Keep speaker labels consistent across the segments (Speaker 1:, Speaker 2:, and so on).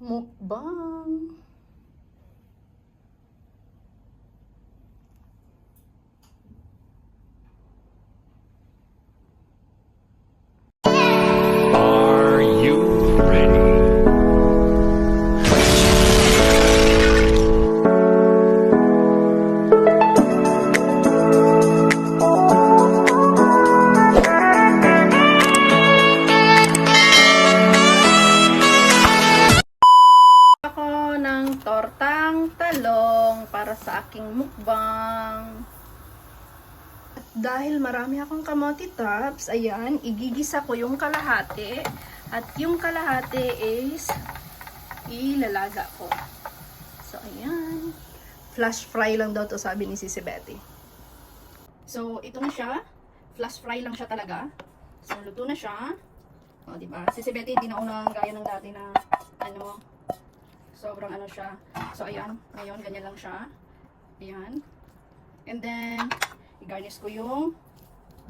Speaker 1: Mukbang.
Speaker 2: Are you ready?
Speaker 1: Ako ng tortang talong para sa aking mukbang. At dahil marami akong kamote tops, ayan, igigisa ko yung kalahati. At yung kalahati is ilalaga ko. So, ayan. Flash fry lang daw to, sabi ni Sisi Betty. So, ito na siya. Flash fry lang siya talaga. So, luto na siya. O, diba? Sisi Betty, hindi na unang gaya ng dati na, sobrang siya. So, ayan. Ngayon, ganyan lang siya. Ayan. And then, i-garnish ko yung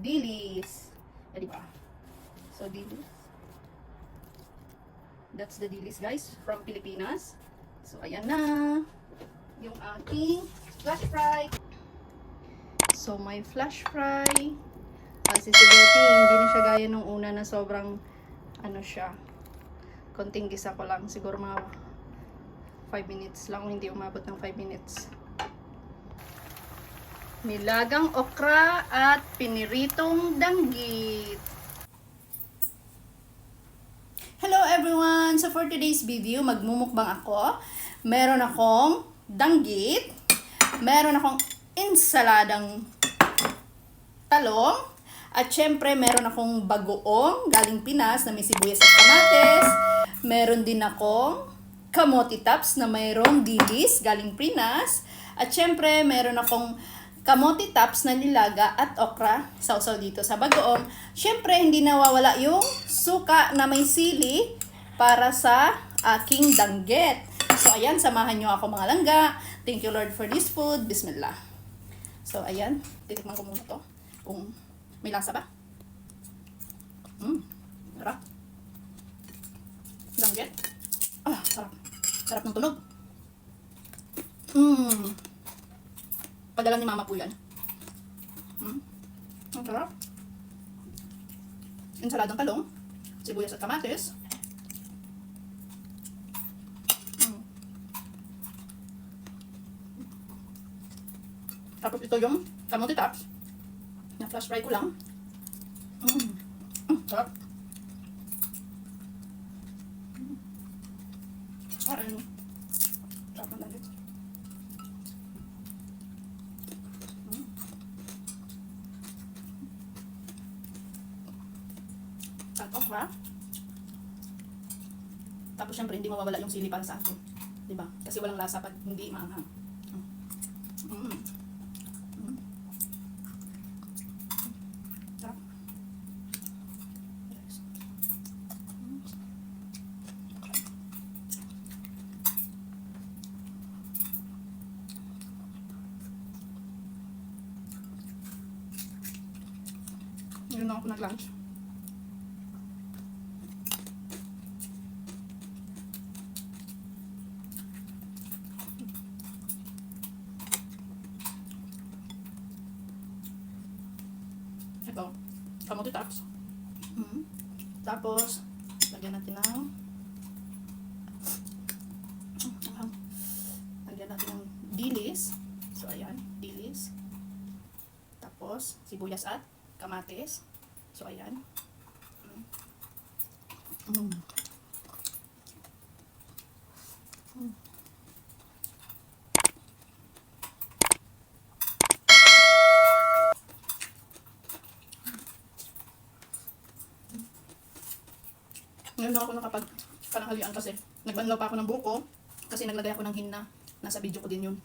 Speaker 1: dilis. Diba? So, dilis. That's the dilis, guys, from Pilipinas. So, ayan na. Yung aking flash fry. So, my flash fry. Kasi si Betty, hindi na siya gaya nung una na sobrang, siya. Konting gisa ko lang. Siguro mga 5 minutes lang, hindi umabot ng 5 minutes. Nilagang okra at piniritong danggit. Hello everyone! So for today's video, magmumukbang ako. Meron akong danggit, meron akong insaladang talong, at syempre meron akong bagoong galing Pinas na may sibuyas at kamates. Meron din akong kamote tops na mayroong dilis galing Pinas. At syempre, meron akong kamote tops na nilaga at okra sausaw dito sa bagoong. Syempre, hindi nawawala yung suka na may sili para sa aking danggit. So, ayan, samahan nyo ako mga langga. Thank you Lord for this food. Bismillah. So, ayan, titikman ko muna to. Kung may lasa ba? Sarap. Danggit. Sarap. Sarap ng tunog. Padala ni mama po yan. Ang sarap. Insaladang talong, sibuyas at kamatis. Tapos ito yung kamote tops. Na flash fry ko lang. Sarap. Ayun. Sarap ng danggit. At okra. Tapos syempre hindi mawawala yung sili para sa akin. Diba? Kasi walang lasa pag hindi maanghang. Sarap. Yes. Ngayon na ako nag-lunch. Ito, kamote tops. Tapos, lagyan natin ng dilis. So, ayan, dilis. Tapos, sibuyas at kamatis. So, ayan. Ngayon na ako nakapag-pananghalian kasi nagbanlaw pa ako ng buko kasi naglagay ako ng hinna. Nasa video ko din yun.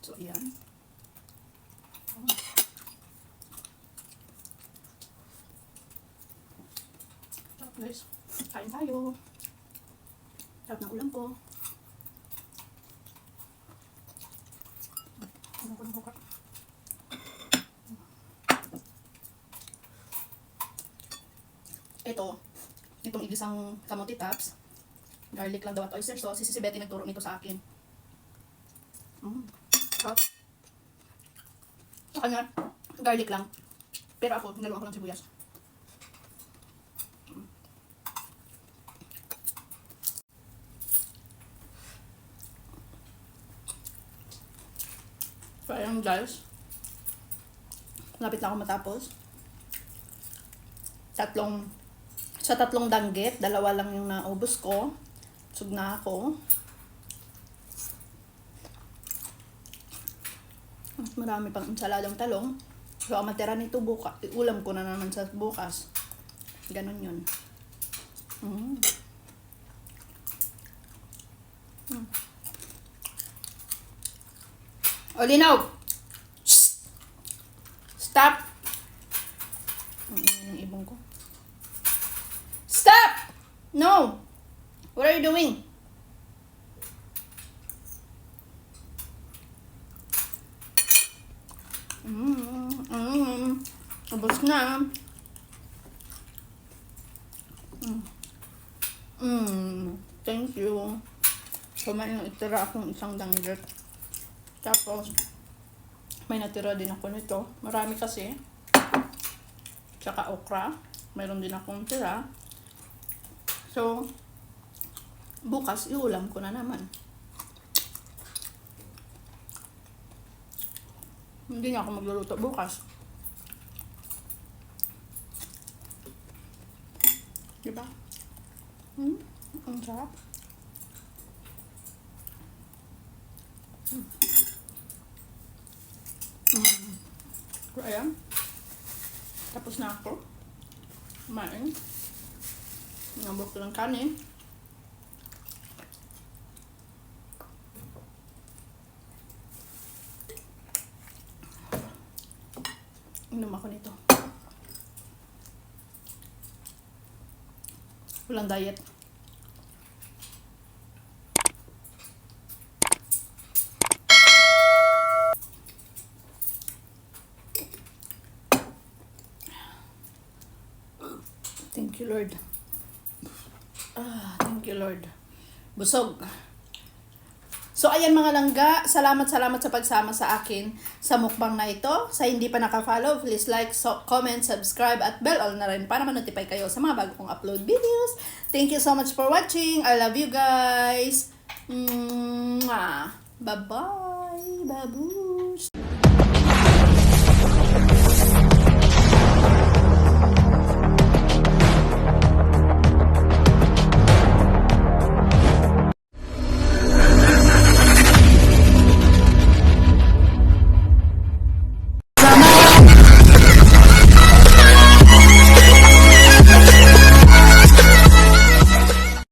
Speaker 1: So, ayan. Sarap guys. Kain tayo. Sarap ng ulam ko. Ano ko ng buka. Ito, itong igisang kamote tops, Garlic lang daw at oyster sauce. Si Betty nagturo nito sa akin. Sarap. Sa kanya, garlic lang. Pero ako, pinaluan ko ng sibuyas. So, ayan guys. Lapit na ako matapos. Sa tatlong danggit, dalawa lang yung naubos ko. Busog na ako. Marami pang ensaladang talong. So, ang matira nito bukas, ulam ko na naman sa bukas. Ganon yun. O, Linaw! Shh! Stop! Yung ibong ko. Stop! No! What are you doing? Ubos na. Thank you. So, may natira akong isang danggit. Tapos, may natira din ako nito. Marami kasi. Tsaka okra. Mayroon din akong tira. So, bukas, iulam ko na naman. Hindi na ako magluluto bukas. Diba? Ang sarap. So, ayan. Tapos na ako. Kumain. Nabok ko ng kanin. Inom ako nito. Walang diet. Thank you, Lord. Thank you, Lord. Busog. So, ayan mga langga, salamat sa pagsama sa akin sa mukbang na ito. Sa hindi pa naka-follow, please like, comment, subscribe, at bell all na rin para ma-notify kayo sa mga bago kong upload videos. Thank you so much for watching. I love you guys. Bye-bye. Babush.